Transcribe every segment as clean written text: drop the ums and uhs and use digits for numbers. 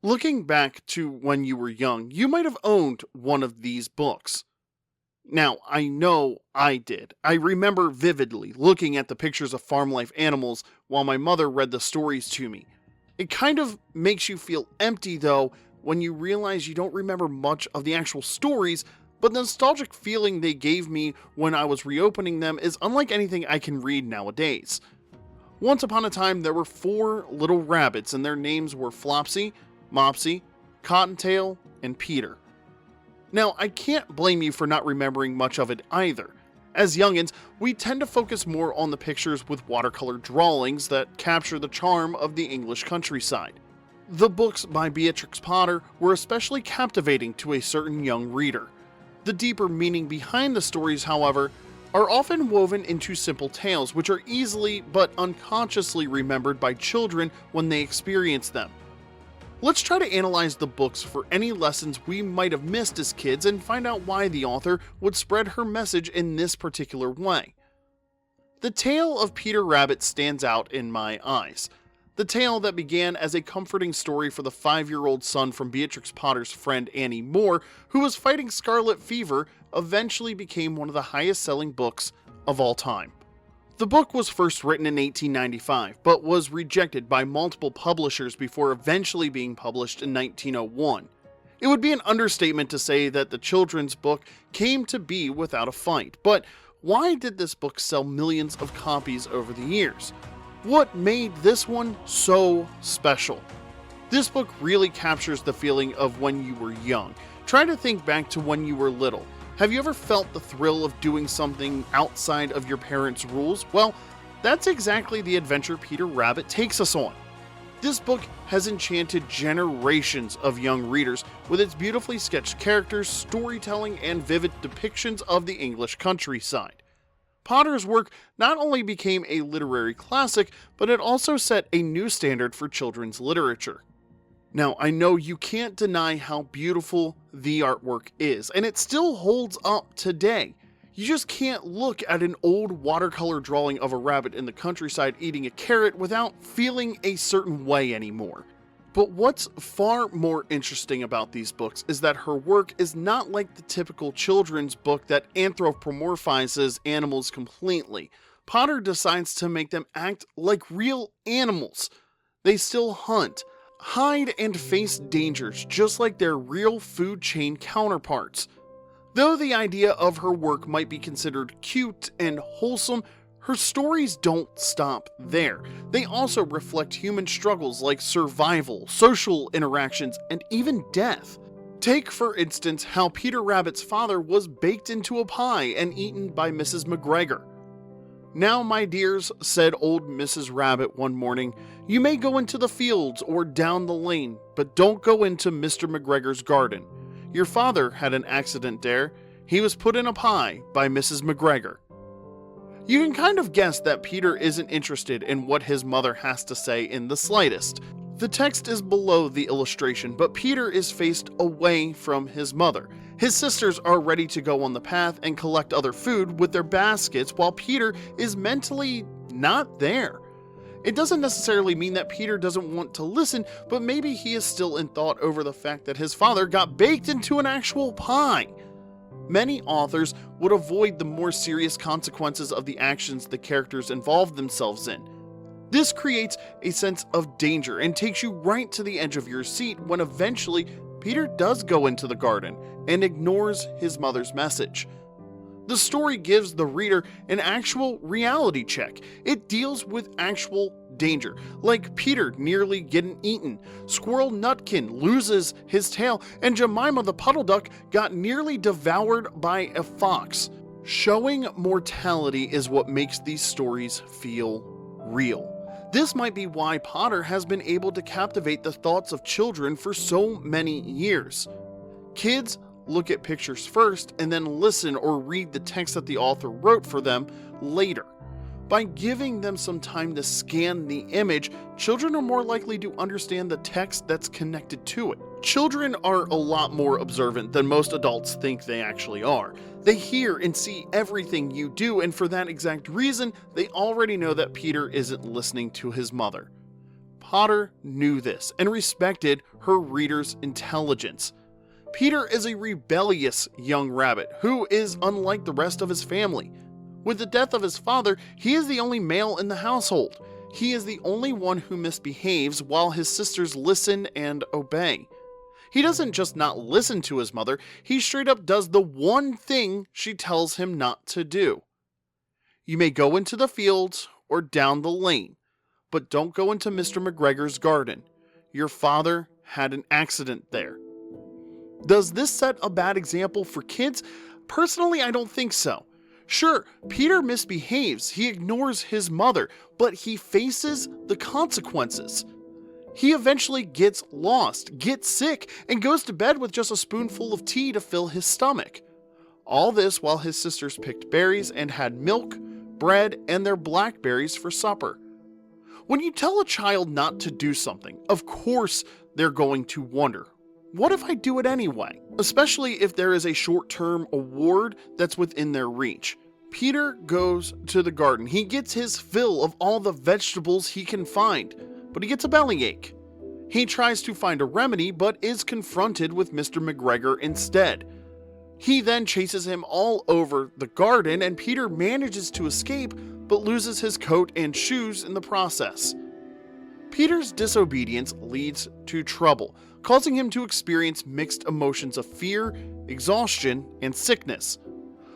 Looking back to when you were young, you might have owned one of these books. Now, I know I did. I remember vividly looking at the pictures of farm life animals while my mother read the stories to me. It kind of makes you feel empty, though, when you realize you don't remember much of the actual stories, but the nostalgic feeling they gave me when I was reopening them is unlike anything I can read nowadays. Once upon a time, there were four little rabbits, and their names were Flopsy, Mopsy, Cottontail, and Peter. Now, I can't blame you for not remembering much of it either. As youngins, we tend to focus more on the pictures with watercolor drawings that capture the charm of the English countryside. The books by Beatrix Potter were especially captivating to a certain young reader. The deeper meaning behind the stories, however, are often woven into simple tales which are easily but unconsciously remembered by children when they experience them. Let's try to analyze the books for any lessons we might have missed as kids and find out why the author would spread her message in this particular way. The tale of Peter Rabbit stands out in my eyes. The tale that began as a comforting story for the 5-year-old son from Beatrix Potter's friend Annie Moore, who was fighting scarlet fever, eventually became one of the highest-selling books of all time. The book was first written in 1895, but was rejected by multiple publishers before eventually being published in 1901. It would be an understatement to say that the children's book came to be without a fight, but why did this book sell millions of copies over the years? What made this one so special? This book really captures the feeling of when you were young. Try to think back to when you were little. Have you ever felt the thrill of doing something outside of your parents' rules? Well, that's exactly the adventure Peter Rabbit takes us on. This book has enchanted generations of young readers with its beautifully sketched characters, storytelling, and vivid depictions of the English countryside. Potter's work not only became a literary classic, but it also set a new standard for children's literature. Now, I know you can't deny how beautiful the artwork is, and it still holds up today. You just can't look at an old watercolor drawing of a rabbit in the countryside eating a carrot without feeling a certain way anymore. But what's far more interesting about these books is that her work is not like the typical children's book that anthropomorphizes animals completely. Potter decides to make them act like real animals. They still hunt, hide, and face dangers just like their real food chain counterparts. Though the idea of her work might be considered cute and wholesome, her stories don't stop there. They also reflect human struggles like survival, social interactions, and even death. Take, for instance, how Peter Rabbit's father was baked into a pie and eaten by Mrs. McGregor. "Now, my dears," said old Mrs. Rabbit one morning, "you may go into the fields or down the lane, but don't go into Mr. McGregor's garden. Your father had an accident there. He was put in a pie by Mrs. McGregor." You can kind of guess that Peter isn't interested in what his mother has to say in the slightest. The text is below the illustration, but Peter is faced away from his mother. His sisters are ready to go on the path and collect other food with their baskets, while Peter is mentally not there. It doesn't necessarily mean that Peter doesn't want to listen, but maybe he is still in thought over the fact that his father got baked into an actual pie. Many authors would avoid the more serious consequences of the actions the characters involve themselves in. This creates a sense of danger and takes you right to the edge of your seat when eventually Peter does go into the garden and ignores his mother's message. The story gives the reader an actual reality check. It deals with actual danger, like Peter nearly getting eaten, Squirrel Nutkin loses his tail, and Jemima the puddle duck got nearly devoured by a fox. Showing mortality is what makes these stories feel real. This might be why Potter has been able to captivate the thoughts of children for so many years. Kids look at pictures first and then listen or read the text that the author wrote for them later. By giving them some time to scan the image, children are more likely to understand the text that's connected to it. Children are a lot more observant than most adults think they actually are. They hear and see everything you do, and for that exact reason, they already know that Peter isn't listening to his mother. Potter knew this and respected her readers' intelligence. Peter is a rebellious young rabbit who is unlike the rest of his family. With the death of his father, he is the only male in the household. He is the only one who misbehaves while his sisters listen and obey. He doesn't just not listen to his mother, he straight up does the one thing she tells him not to do. You may go into the fields or down the lane, but don't go into Mr. McGregor's garden. Your father had an accident there. Does this set a bad example for kids? Personally, I don't think so. Sure, Peter misbehaves, he ignores his mother, but he faces the consequences. He eventually gets lost, gets sick, and goes to bed with just a spoonful of tea to fill his stomach. All this while his sisters picked berries and had milk, bread, and their blackberries for supper. When you tell a child not to do something, of course they're going to wonder, what if I do it anyway? Especially if there is a short-term award that's within their reach. Peter goes to the garden. He gets his fill of all the vegetables he can find, but he gets a bellyache. He tries to find a remedy, but is confronted with Mr. McGregor instead. He then chases him all over the garden, and Peter manages to escape, but loses his coat and shoes in the process. Peter's disobedience leads to trouble, causing him to experience mixed emotions of fear, exhaustion, and sickness.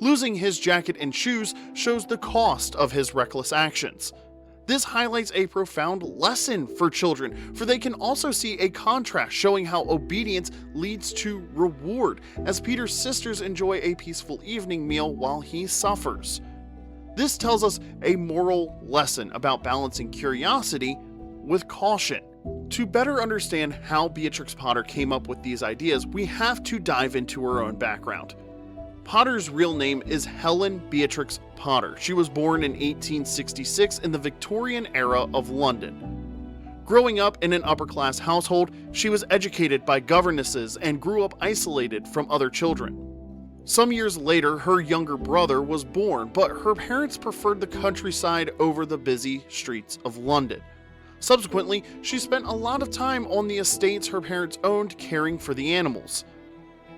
Losing his jacket and shoes shows the cost of his reckless actions. This highlights a profound lesson for children, for they can also see a contrast showing how obedience leads to reward, as Peter's sisters enjoy a peaceful evening meal while he suffers. This tells us a moral lesson about balancing curiosity with caution. To better understand how Beatrix Potter came up with these ideas, we have to dive into her own background. Potter's real name is Helen Beatrix Potter. She was born in 1866 in the Victorian era of London. Growing up in an upper-class household, she was educated by governesses and grew up isolated from other children. Some years later, her younger brother was born, but her parents preferred the countryside over the busy streets of London. Subsequently, she spent a lot of time on the estates her parents owned caring for the animals.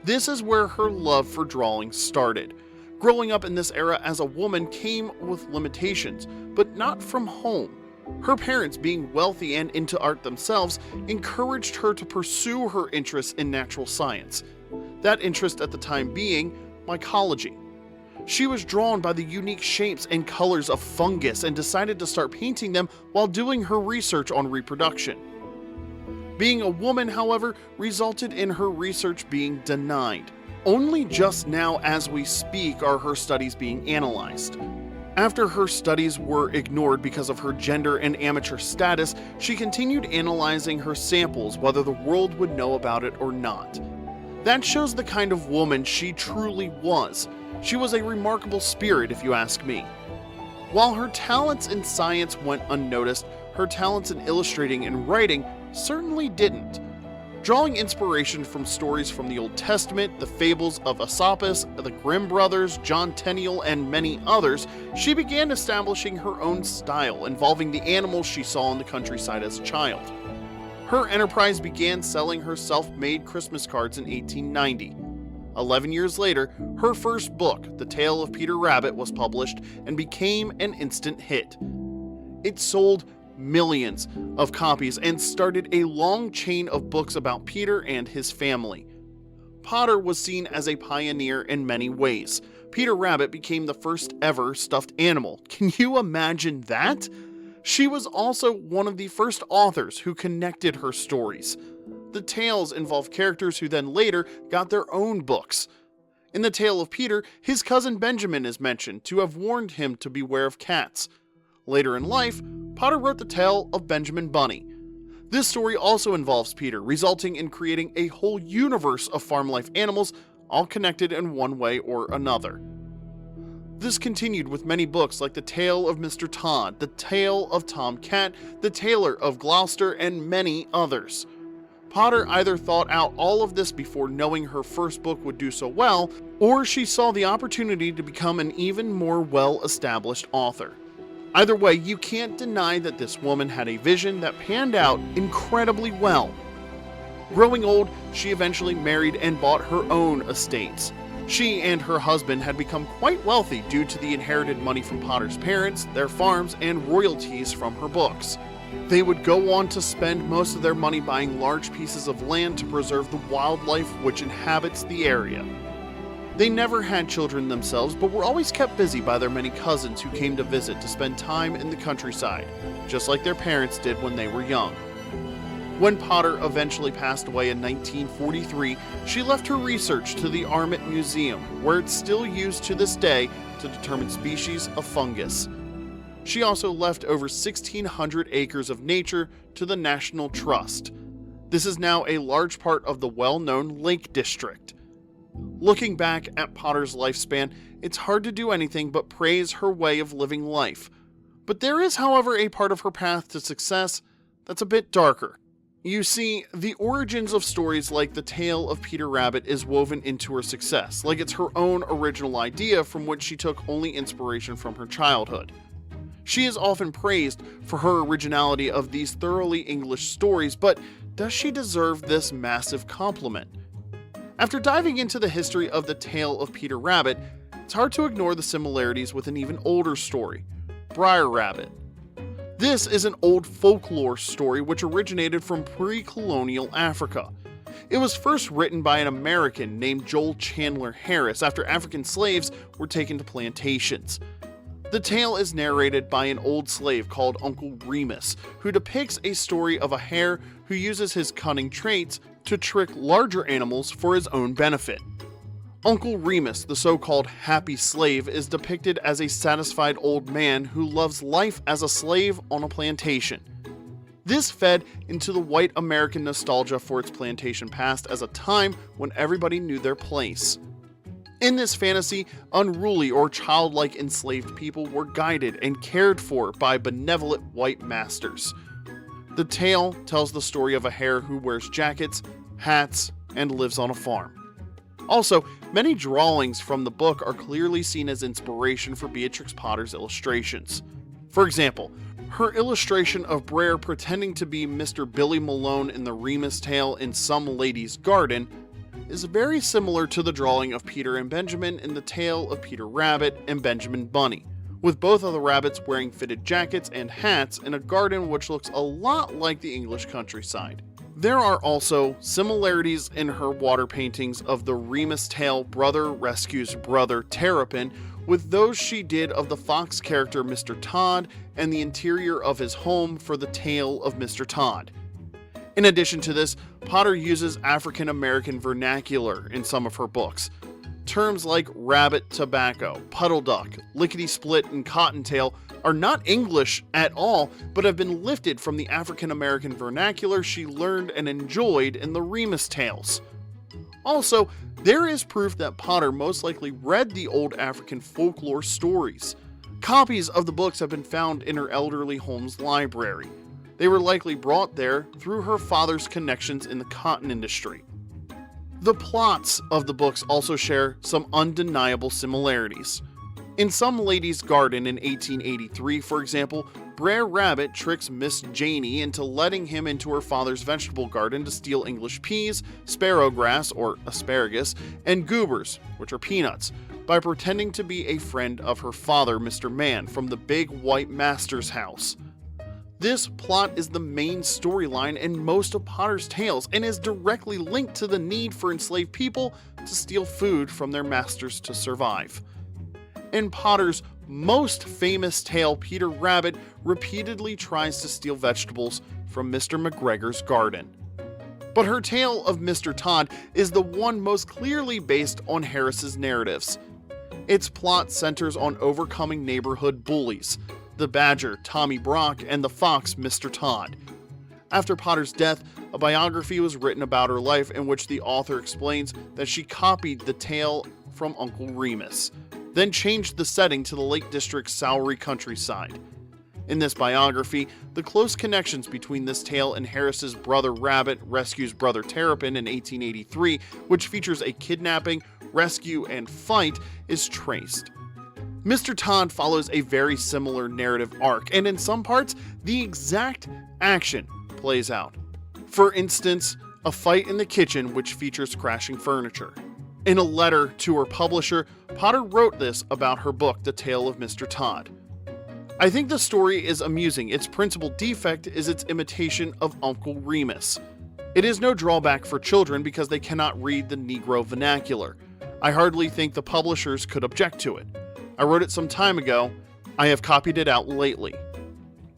This is where her love for drawing started. Growing up in this era as a woman came with limitations, but not from home. Her parents, being wealthy and into art themselves, encouraged her to pursue her interests in natural science. That interest at the time being mycology. She was drawn by the unique shapes and colors of fungus and decided to start painting them while doing her research on reproduction. Being a woman, however, resulted in her research being denied. Only just now as we speak are her studies being analyzed. After her studies were ignored because of her gender and amateur status, she continued analyzing her samples whether the world would know about it or not. That shows the kind of woman she truly was. She was a remarkable spirit, if you ask me. While her talents in science went unnoticed, her talents in illustrating and writing certainly didn't. Drawing inspiration from stories from the Old Testament, the fables of Aesopus, the Grimm brothers, John Tenniel, and many others, she began establishing her own style involving the animals she saw in the countryside as a child. Her enterprise began selling her self-made Christmas cards in 1890. 11 years later, her first book, The Tale of Peter Rabbit, was published and became an instant hit. It sold millions of copies and started a long chain of books about Peter and his family. Potter was seen as a pioneer in many ways. Peter Rabbit became the first ever stuffed animal. Can you imagine that? She was also one of the first authors who connected her stories. The tales involve characters who then later got their own books. In The Tale of Peter, his cousin Benjamin is mentioned to have warned him to beware of cats. Later in life, Potter wrote the tale of Benjamin Bunny. This story also involves Peter, resulting in creating a whole universe of farm life animals, all connected in one way or another. This continued with many books like The Tale of Mr. Todd, The Tale of Tom Cat, The Tailor of Gloucester, and many others. Potter either thought out all of this before knowing her first book would do so well, or she saw the opportunity to become an even more well-established author. Either way, you can't deny that this woman had a vision that panned out incredibly well. Growing old, she eventually married and bought her own estates. She and her husband had become quite wealthy due to the inherited money from Potter's parents, their farms, and royalties from her books. They would go on to spend most of their money buying large pieces of land to preserve the wildlife which inhabits the area. They never had children themselves, but were always kept busy by their many cousins who came to visit to spend time in the countryside, just like their parents did when they were young. When Potter eventually passed away in 1943, she left her research to the Armit Museum, where it's still used to this day to determine species of fungus. She also left over 1,600 acres of nature to the National Trust. This is now a large part of the well-known Lake District. Looking back at Potter's lifespan, it's hard to do anything but praise her way of living life. But there is, however, a part of her path to success that's a bit darker. You see, the origins of stories like The Tale of Peter Rabbit is woven into her success, like it's her own original idea from which she took only inspiration from her childhood. She is often praised for her originality of these thoroughly English stories, but does she deserve this massive compliment? After diving into the history of The Tale of Peter Rabbit, it's hard to ignore the similarities with an even older story, Briar Rabbit. This is an old folklore story which originated from pre-colonial Africa. It was first written by an American named Joel Chandler Harris after African slaves were taken to plantations. The tale is narrated by an old slave called Uncle Remus, who depicts a story of a hare who uses his cunning traits to trick larger animals for his own benefit. Uncle Remus, the so-called happy slave, is depicted as a satisfied old man who loves life as a slave on a plantation. This fed into the white American nostalgia for its plantation past as a time when everybody knew their place. In this fantasy, unruly or childlike enslaved people were guided and cared for by benevolent white masters. The tale tells the story of a hare who wears jackets, hats, and lives on a farm. Also, many drawings from the book are clearly seen as inspiration for Beatrix Potter's illustrations. For example, her illustration of Brer pretending to be Mr. Billy Malone in the Remus tale in Some Lady's Garden is very similar to the drawing of Peter and Benjamin in The Tale of Peter Rabbit and Benjamin Bunny, with both of the rabbits wearing fitted jackets and hats in a garden which looks a lot like the English countryside. There are also similarities in her water paintings of the Remus tale Brother Rescues Brother Terrapin with those she did of the fox character Mr. Todd and the interior of his home for The Tale of Mr. Todd. In addition to this, Potter uses African American vernacular in some of her books. Terms like rabbit tobacco, puddle duck, lickety-split, and cottontail are not English at all, but have been lifted from the African American vernacular she learned and enjoyed in the Remus tales. Also, there is proof that Potter most likely read the old African folklore stories. Copies of the books have been found in her elderly home's library. They were likely brought there through her father's connections in the cotton industry. The plots of the books also share some undeniable similarities. In Some Lady's Garden in 1883, for example, Brer Rabbit tricks Miss Janey into letting him into her father's vegetable garden to steal English peas, sparrowgrass or asparagus, and goobers, which are peanuts, by pretending to be a friend of her father, Mr. Man, from the big white master's house. This plot is the main storyline in most of Potter's tales and is directly linked to the need for enslaved people to steal food from their masters to survive. In Potter's most famous tale, Peter Rabbit repeatedly tries to steal vegetables from Mr. McGregor's garden. But her tale of Mr. Todd is the one most clearly based on Harris's narratives. Its plot centers on overcoming neighborhood bullies, the badger, Tommy Brock, and the fox, Mr. Todd. After Potter's death, a biography was written about her life in which the author explains that she copied the tale from Uncle Remus, then changed the setting to the Lake District's Sowery countryside. In this biography, the close connections between this tale and Harris's Brother Rabbit Rescues Brother Terrapin in 1883, which features a kidnapping, rescue, and fight, is traced. Mr. Todd follows a very similar narrative arc, and in some parts, the exact action plays out. For instance, a fight in the kitchen which features crashing furniture. In a letter to her publisher, Potter wrote this about her book, The Tale of Mr. Todd. I think the story is amusing. Its principal defect is its imitation of Uncle Remus. It is no drawback for children because they cannot read the Negro vernacular. I hardly think the publishers could object to it. I wrote it some time ago. I have copied it out lately.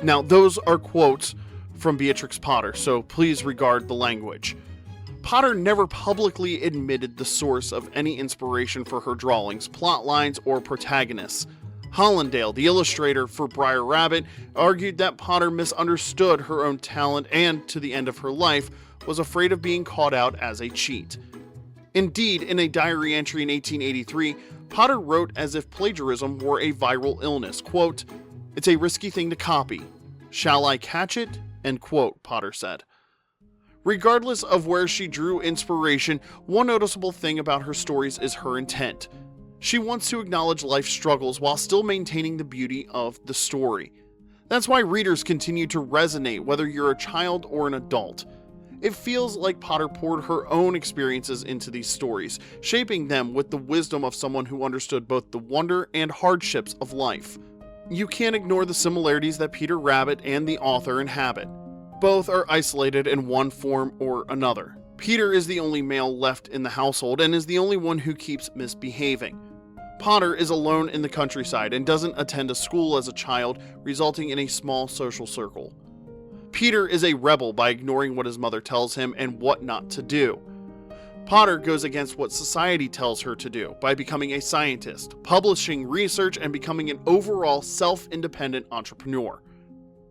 Now, those are quotes from Beatrix Potter, so please regard the language. Potter never publicly admitted the source of any inspiration for her drawings, plot lines, or protagonists. Hollandale, the illustrator for Brer Rabbit, argued that Potter misunderstood her own talent and, to the end of her life, was afraid of being caught out as a cheat. Indeed, in a diary entry in 1883, Potter wrote as if plagiarism were a viral illness. Quote, "It's a risky thing to copy. Shall I catch it?" End quote, Potter said. Regardless of where she drew inspiration, one noticeable thing about her stories is her intent. She wants to acknowledge life's struggles while still maintaining the beauty of the story. That's why readers continue to resonate whether you're a child or an adult. It feels like Potter poured her own experiences into these stories, shaping them with the wisdom of someone who understood both the wonder and hardships of life. You can't ignore the similarities that Peter Rabbit and the author inhabit. Both are isolated in one form or another. Peter is the only male left in the household and is the only one who keeps misbehaving. Potter is alone in the countryside and doesn't attend a school as a child, resulting in a small social circle. Peter is a rebel by ignoring what his mother tells him and what not to do. Potter goes against what society tells her to do by becoming a scientist, publishing research, and becoming an overall self-independent entrepreneur.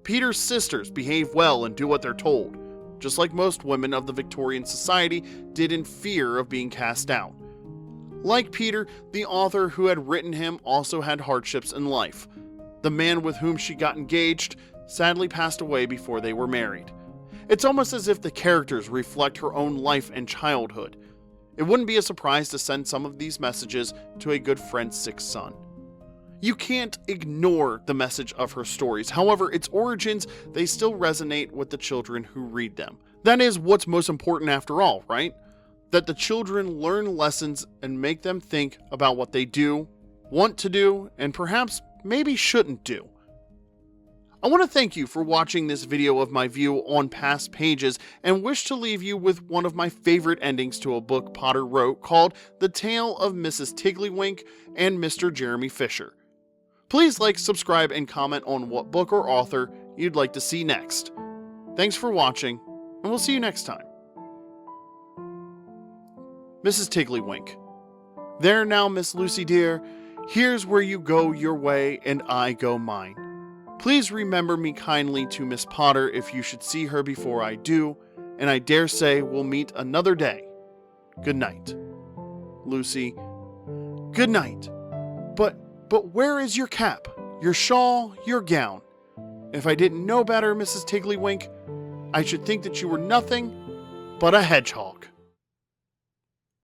Peter's sisters behave well and do what they're told, just like most women of the Victorian society did in fear of being cast out. Like Peter, the author who had written him also had hardships in life. The man with whom she got engaged sadly passed away before they were married. It's almost as if the characters reflect her own life and childhood. It wouldn't be a surprise to send some of these messages to a good friend's sick son. You can't ignore the message of her stories. However, its origins, they still resonate with the children who read them. That is what's most important after all, right? That the children learn lessons and make them think about what they do, want to do, and perhaps maybe shouldn't do. I want to thank you for watching this video of my view on past pages and wish to leave you with one of my favorite endings to a book Potter wrote called The Tale of Mrs. Tiddlywink and Mr. Jeremy Fisher. Please like, subscribe, and comment on what book or author you'd like to see next. Thanks for watching, and we'll see you next time. Mrs. Tiddlywink. There now, Miss Lucy dear, here's where you go your way and I go mine. Please remember me kindly to Miss Potter if you should see her before I do, and I dare say we'll meet another day. Good night. Lucy. Good night. But where is your cap, your shawl, your gown? If I didn't know better, Mrs. Tiddlywink, I should think that you were nothing but a hedgehog.